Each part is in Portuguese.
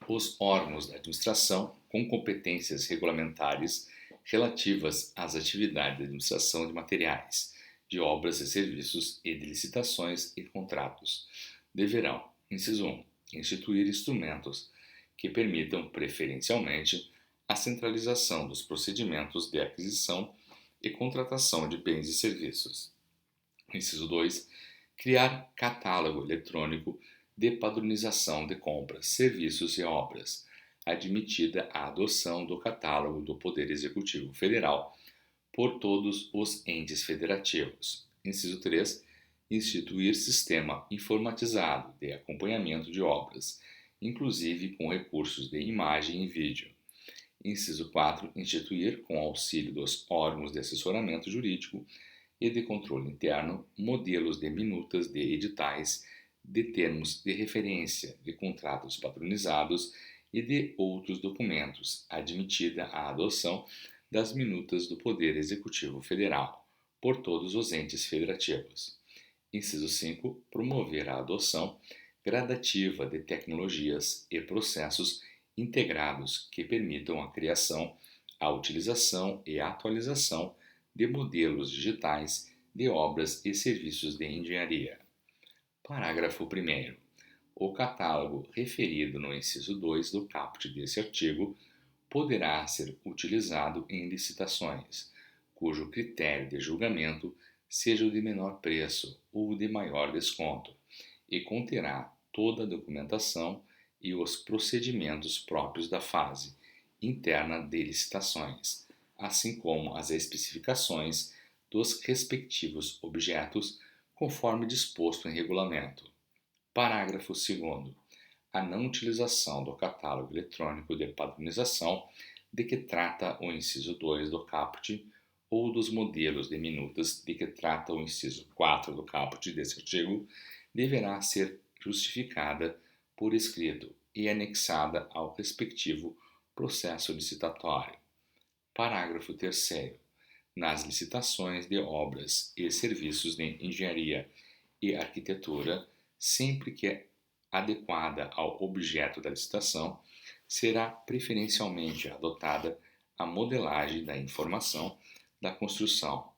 Os órgãos da administração com competências regulamentares relativas às atividades de administração de materiais, de obras e serviços e de licitações e contratos deverão, inciso 1, instituir instrumentos que permitam preferencialmente a centralização dos procedimentos de aquisição e contratação de bens e serviços. Inciso 2, criar catálogo eletrônico de padronização de compras, serviços e obras, admitida a adoção do catálogo do Poder Executivo Federal por todos os entes federativos. Inciso 3, instituir sistema informatizado de acompanhamento de obras, inclusive com recursos de imagem e vídeo. Inciso 4, instituir, com auxílio dos órgãos de assessoramento jurídico e de controle interno, modelos de minutas de editais, de termos de referência, de contratos padronizados e de outros documentos, admitida a adoção das minutas do Poder Executivo Federal por todos os entes federativos. Inciso 5. Promover a adoção gradativa de tecnologias e processos integrados que permitam a criação, a utilização e a atualização de modelos digitais de obras e serviços de engenharia. Parágrafo 1º. O catálogo referido no inciso 2 do caput desse artigo poderá ser utilizado em licitações, cujo critério de julgamento seja o de menor preço ou de maior desconto, e conterá toda a documentação e os procedimentos próprios da fase interna de licitações, assim como as especificações dos respectivos objetos, conforme disposto em regulamento. Parágrafo 2º. A não utilização do catálogo eletrônico de padronização de que trata o inciso 2 do caput ou dos modelos de minutas de que trata o inciso 4 do caput desse artigo deverá ser justificada por escrito e anexada ao respectivo processo licitatório. Parágrafo 3º. Nas licitações de obras e serviços de engenharia e arquitetura, sempre que adequada ao objeto da licitação, será preferencialmente adotada a modelagem da informação da construção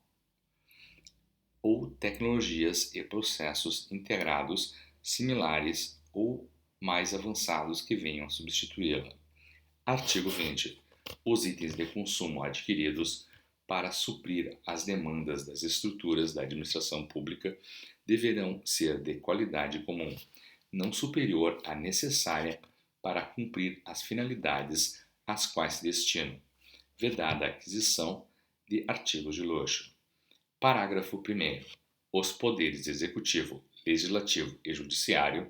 ou tecnologias e processos integrados similares ou mais avançados que venham substituí-la. Artigo 20. Os itens de consumo adquiridos para suprir as demandas das estruturas da administração pública deverão ser de qualidade comum, não superior à necessária para cumprir as finalidades às quais se destinam, vedada a aquisição de artigos de luxo. Parágrafo 1º. Os poderes executivo, legislativo e judiciário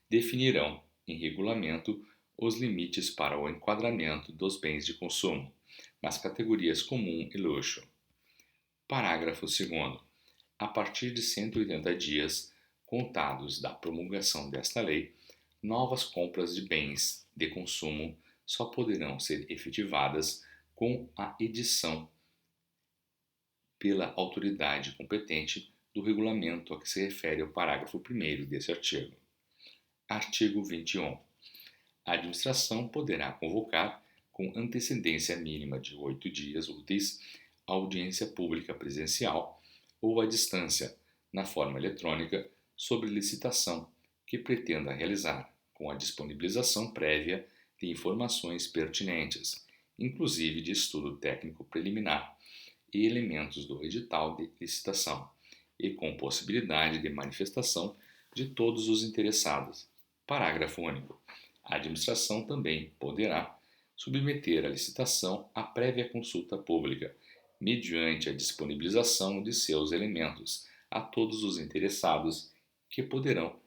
definirão em regulamento os limites para o enquadramento dos bens de consumo nas categorias comum e luxo. Parágrafo 2º. A partir de 180 dias contados da promulgação desta lei, novas compras de bens de consumo só poderão ser efetivadas com a edição pela autoridade competente do regulamento a que se refere o parágrafo 1º desse artigo. Artigo 21. A administração poderá convocar, com antecedência mínima de 8 dias úteis, a audiência pública presencial ou à distância, na forma eletrônica, sobre licitação que pretenda realizar, com a disponibilização prévia de informações pertinentes, inclusive de estudo técnico preliminar e elementos do edital de licitação, e com possibilidade de manifestação de todos os interessados. Parágrafo único. A administração também poderá submeter a licitação à prévia consulta pública, mediante a disponibilização de seus elementos a todos os interessados, que poderão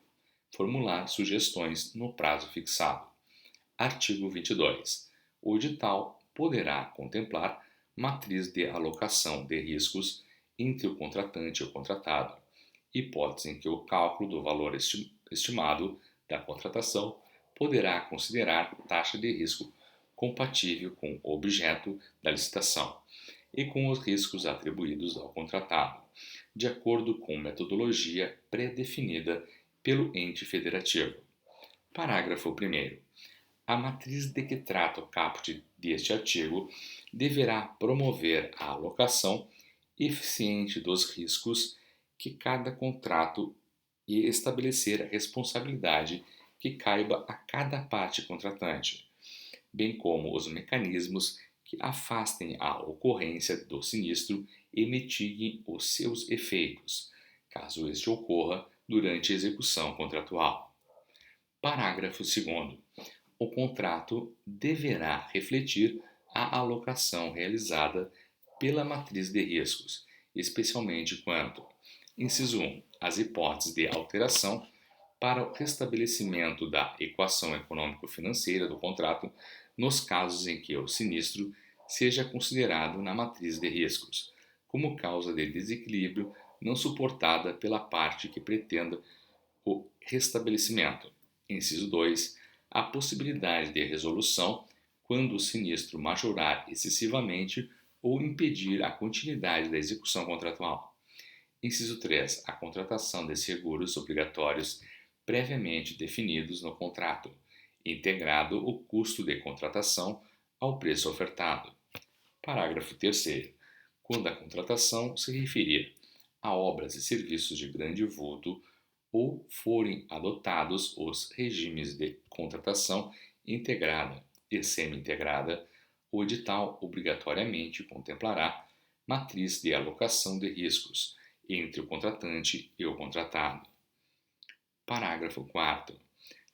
formular sugestões no prazo fixado. Artigo 22. O edital poderá contemplar matriz de alocação de riscos entre o contratante e o contratado, hipótese em que o cálculo do valor estimado da contratação poderá considerar taxa de risco compatível com o objeto da licitação e com os riscos atribuídos ao contratado, de acordo com metodologia pré-definida pelo ente federativo. Parágrafo 1º. A matriz de que trata o caput deste artigo deverá promover a alocação eficiente dos riscos que cada contrato e estabelecer a responsabilidade que caiba a cada parte contratante, bem como os mecanismos que afastem a ocorrência do sinistro e mitiguem os seus efeitos, caso este ocorra durante a execução contratual. Parágrafo 2º. O contrato deverá refletir a alocação realizada pela matriz de riscos, especialmente quanto: inciso 1. As hipóteses de alteração para o restabelecimento da equação econômico-financeira do contrato nos casos em que o sinistro seja considerado na matriz de riscos como causa de desequilíbrio não suportada pela parte que pretenda o restabelecimento. Inciso 2. A possibilidade de resolução quando o sinistro majorar excessivamente ou impedir a continuidade da execução contratual. Inciso 3. A contratação de seguros obrigatórios previamente definidos no contrato, integrado o custo de contratação ao preço ofertado. Parágrafo 3º. Quando a contratação se referir a obras e serviços de grande vulto ou forem adotados os regimes de contratação integrada e semi-integrada, o edital obrigatoriamente contemplará matriz de alocação de riscos entre o contratante e o contratado. Parágrafo 4º.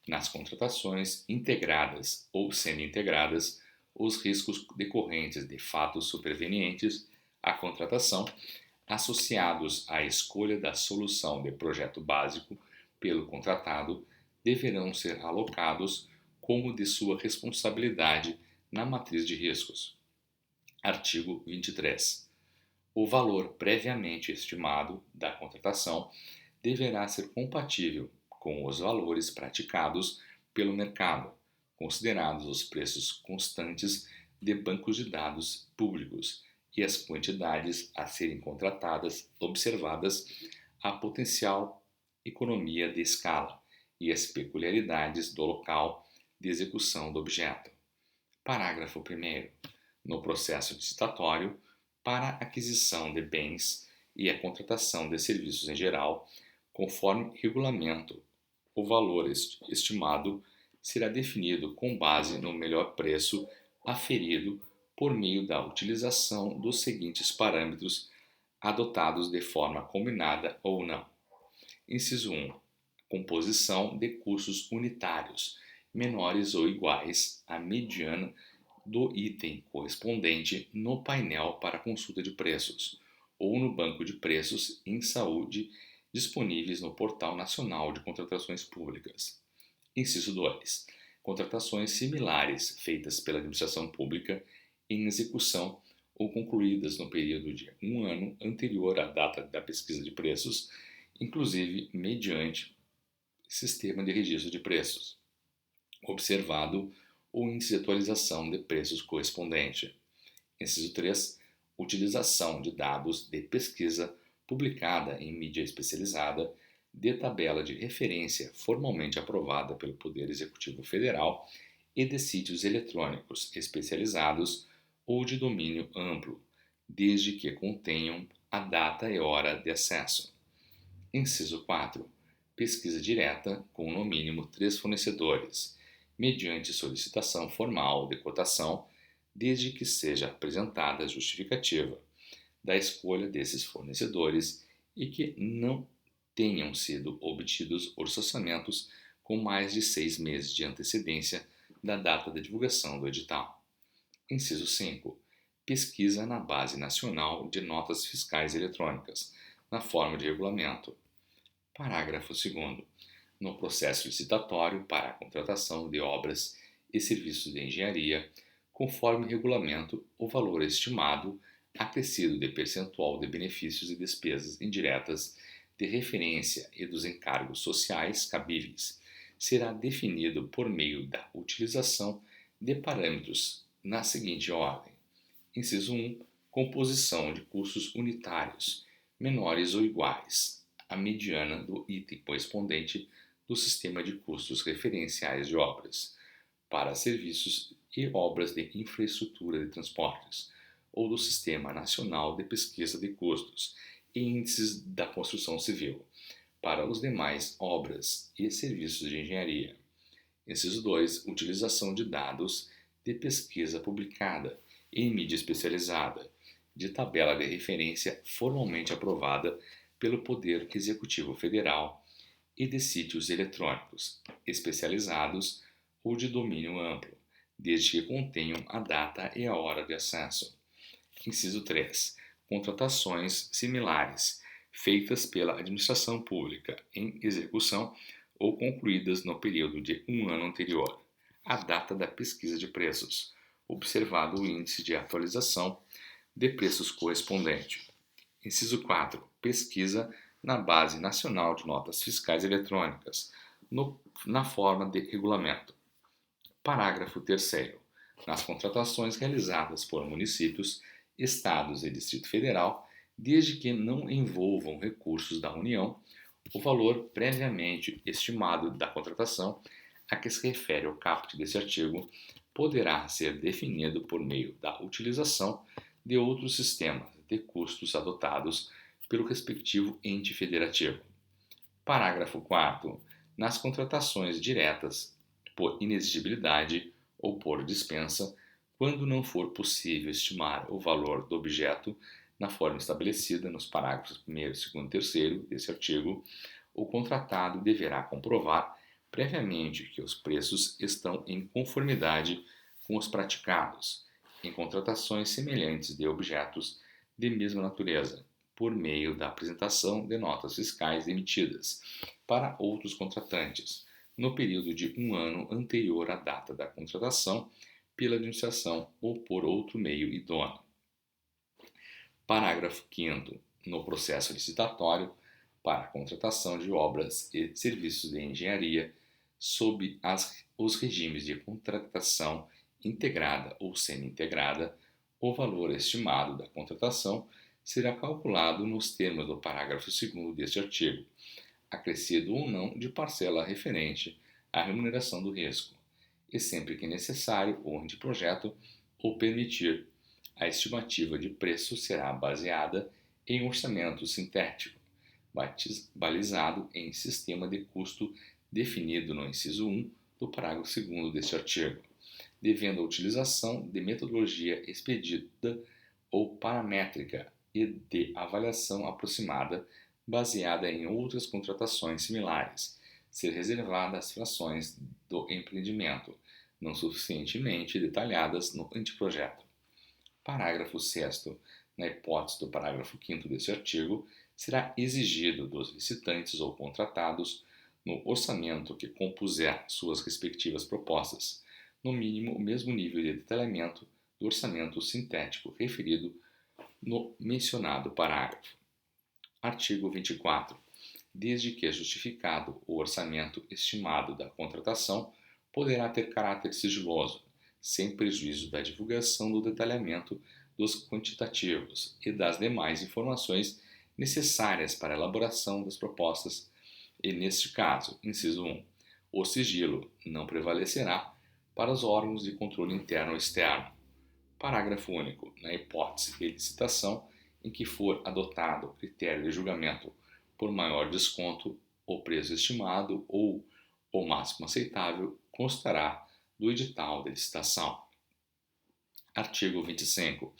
Nas contratações integradas ou semi-integradas, os riscos decorrentes de fatos supervenientes à contratação, associados à escolha da solução de projeto básico pelo contratado, deverão ser alocados como de sua responsabilidade na matriz de riscos. Artigo 23. O valor previamente estimado da contratação deverá ser compatível com os valores praticados pelo mercado, considerados os preços constantes de bancos de dados públicos e as quantidades a serem contratadas, observadas a potencial economia de escala e as peculiaridades do local de execução do objeto. Parágrafo 1º. No processo licitatório, para a aquisição de bens e a contratação de serviços em geral, conforme regulamento, o valor estimado será definido com base no melhor preço aferido por meio da utilização dos seguintes parâmetros adotados de forma combinada ou não. Inciso 1. Composição de custos unitários, menores ou iguais à mediana do item correspondente no painel para consulta de preços ou no banco de preços em saúde disponíveis no Portal Nacional de Contratações Públicas. Inciso 2. Contratações similares feitas pela administração pública em execução ou concluídas no período de 1 ano anterior à data da pesquisa de preços, inclusive mediante sistema de registro de preços, observado o índice de atualização de preços correspondente. Inciso 3. Utilização de dados de pesquisa publicada em mídia especializada, de tabela de referência formalmente aprovada pelo Poder Executivo Federal e de sítios eletrônicos especializados ou de domínio amplo, desde que contenham a data e hora de acesso. Inciso 4. Pesquisa direta com no mínimo 3 fornecedores, mediante solicitação formal de cotação, desde que seja apresentada a justificativa da escolha desses fornecedores e que não tenham sido obtidos orçamentos com mais de 6 meses de antecedência da data da divulgação do edital. Inciso 5. Pesquisa na Base Nacional de Notas Fiscais Eletrônicas, na forma de regulamento. Parágrafo 2º. No processo licitatório para a contratação de obras e serviços de engenharia, conforme regulamento, o valor estimado, acrescido de percentual de benefícios e despesas indiretas de referência e dos encargos sociais cabíveis, será definido por meio da utilização de parâmetros na seguinte ordem. Inciso 1. Composição de custos unitários, menores ou iguais à mediana do item correspondente do sistema de custos referenciais de obras. para serviços e obras de infraestrutura de transportes, ou do Sistema Nacional de Pesquisa de Custos e Índices da Construção Civil, para os demais obras e serviços de engenharia. Inciso 2. Utilização de dados de pesquisa publicada em mídia especializada, de tabela de referência formalmente aprovada pelo Poder Executivo Federal e de sítios eletrônicos especializados ou de domínio amplo, desde que contenham a data e a hora de acesso. Inciso 3. Contratações similares feitas pela administração pública em execução ou concluídas no período de um ano anterior à data da pesquisa de preços, observado o índice de atualização de preços correspondente. Inciso 4. Pesquisa na Base Nacional de Notas Fiscais Eletrônicas, na forma de regulamento. Parágrafo 3º. Nas contratações realizadas por municípios, estados e Distrito Federal, desde que não envolvam recursos da União, o valor previamente estimado da contratação a que se refere o caput deste artigo poderá ser definido por meio da utilização de outros sistemas de custos adotados pelo respectivo ente federativo. Parágrafo 4º. Nas contratações diretas por inexigibilidade ou por dispensa, quando não for possível estimar o valor do objeto na forma estabelecida nos parágrafos 1º, 2º e 3º deste artigo, o contratado deverá comprovar previamente que os preços estão em conformidade com os praticados em contratações semelhantes de objetos de mesma natureza, por meio da apresentação de notas fiscais emitidas para outros contratantes, no período de um ano anterior à data da contratação pela administração ou por outro meio idôneo. Parágrafo 5º. No processo licitatório para a contratação de obras e serviços de engenharia, sob os regimes de contratação integrada ou semi-integrada, o valor estimado da contratação será calculado nos termos do parágrafo 2º deste artigo, acrescido ou não de parcela referente à remuneração do risco, e sempre que necessário ou anteprojeto ou permitir, a estimativa de preço será baseada em orçamento sintético, balizado em sistema de custo definido no inciso 1 do parágrafo 2º deste artigo, devendo a utilização de metodologia expedita ou paramétrica e de avaliação aproximada baseada em outras contratações similares, ser reservada às frações do empreendimento, não suficientemente detalhadas no anteprojeto. Parágrafo 6º. Na hipótese do parágrafo 5º deste artigo, será exigido dos licitantes ou contratados, no orçamento que compuser suas respectivas propostas, no mínimo o mesmo nível de detalhamento do orçamento sintético referido no mencionado parágrafo. Artigo 24. Desde que é justificado o orçamento estimado da contratação, poderá ter caráter sigiloso, sem prejuízo da divulgação do detalhamento dos quantitativos e das demais informações necessárias para a elaboração das propostas e, neste caso, inciso 1, o sigilo não prevalecerá para os órgãos de controle interno ou externo. Parágrafo único. Na hipótese de licitação em que for adotado o critério de julgamento por maior desconto, o preço estimado ou o máximo aceitável constará do edital de licitação. Artigo 25.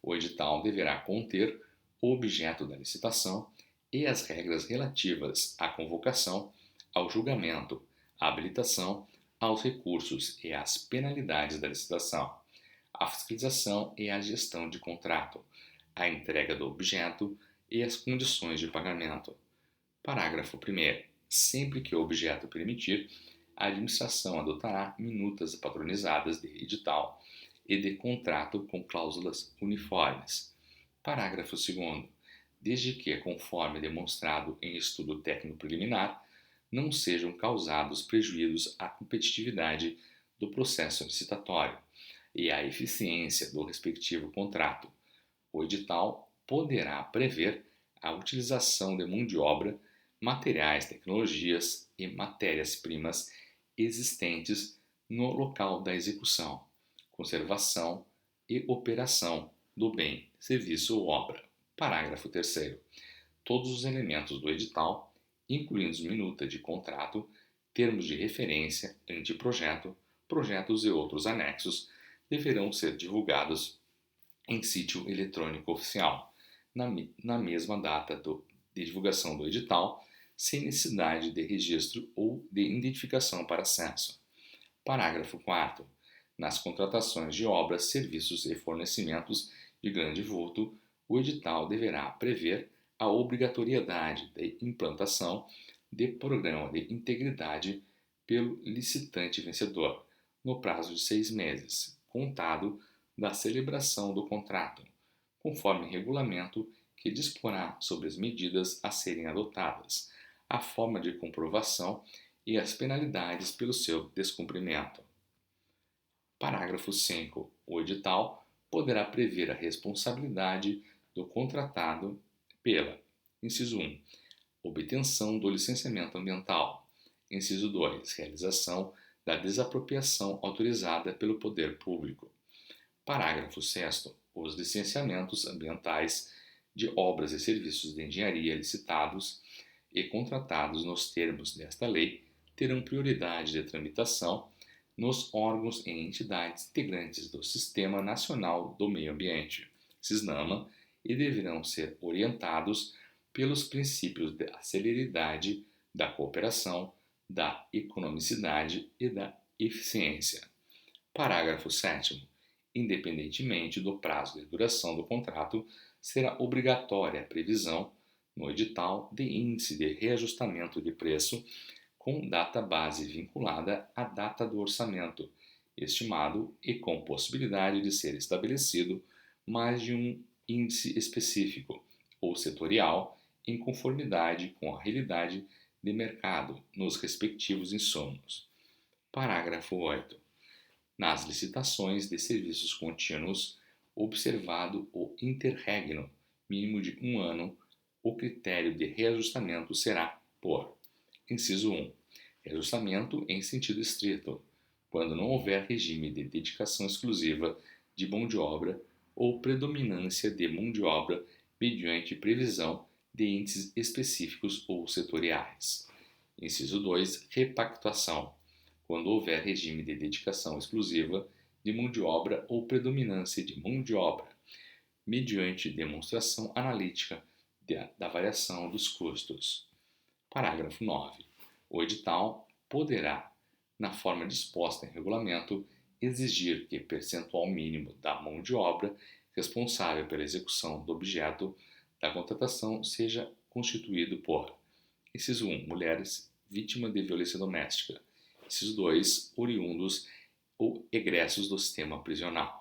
O edital deverá conter o objeto da licitação e as regras relativas à convocação, ao julgamento, à habilitação, aos recursos e às penalidades da licitação, à fiscalização e à gestão de contrato, à entrega do objeto e às condições de pagamento. Parágrafo 1º. Sempre que o objeto permitir, a administração adotará minutas padronizadas de edital e de contrato com cláusulas uniformes. Parágrafo 2º. Desde que, conforme demonstrado em estudo técnico preliminar, não sejam causados prejuízos à competitividade do processo licitatório e à eficiência do respectivo contrato, o edital poderá prever a utilização de mão de obra, materiais, tecnologias e matérias-primas existentes no local da execução, conservação e operação do bem, serviço ou obra. Parágrafo 3º. Todos os elementos do edital, incluindo minuta de contrato, termos de referência, anteprojeto, projetos e outros anexos, deverão ser divulgados em sítio eletrônico oficial, na mesma data de divulgação do edital, sem necessidade de registro ou de identificação para acesso. Parágrafo 4º. Nas contratações de obras, serviços e fornecimentos de grande vulto, o edital deverá prever a obrigatoriedade de implantação de programa de integridade pelo licitante vencedor, no prazo de 6 meses, contado da celebração do contrato, conforme regulamento que disporá sobre as medidas a serem adotadas, a forma de comprovação e as penalidades pelo seu descumprimento. Parágrafo 5. O edital poderá prever a responsabilidade do contratado pela: inciso 1, obtenção do licenciamento ambiental; inciso 2, realização da desapropriação autorizada pelo poder público. Parágrafo 6º. Os licenciamentos ambientais de obras e serviços de engenharia licitados e contratados nos termos desta lei terão prioridade de tramitação nos órgãos e entidades integrantes do Sistema Nacional do Meio Ambiente, SISNAMA, e deverão ser orientados pelos princípios da celeridade, da cooperação, da economicidade e da eficiência. Parágrafo 7º. Independentemente do prazo de duração do contrato, será obrigatória a previsão, no edital, de índice de reajustamento de preço com data base vinculada à data do orçamento estimado e com possibilidade de ser estabelecido mais de um índice específico ou setorial em conformidade com a realidade de mercado nos respectivos insumos. Parágrafo 8º. Nas licitações de serviços contínuos, observado o interregno mínimo de 1 ano, o critério de reajustamento será por: inciso 1, reajustamento em sentido estrito, quando não houver regime de dedicação exclusiva de mão de obra ou predominância de mão de obra mediante previsão de índices específicos ou setoriais. Inciso 2, repactuação, quando houver regime de dedicação exclusiva de mão de obra ou predominância de mão de obra, mediante demonstração analítica da variação dos custos. Parágrafo 9. O edital poderá, na forma disposta em regulamento, exigir que percentual mínimo da mão de obra responsável pela execução do objeto da contratação seja constituído por: inciso 1, mulheres vítimas de violência doméstica; inciso 2, oriundos ou egressos do sistema prisional.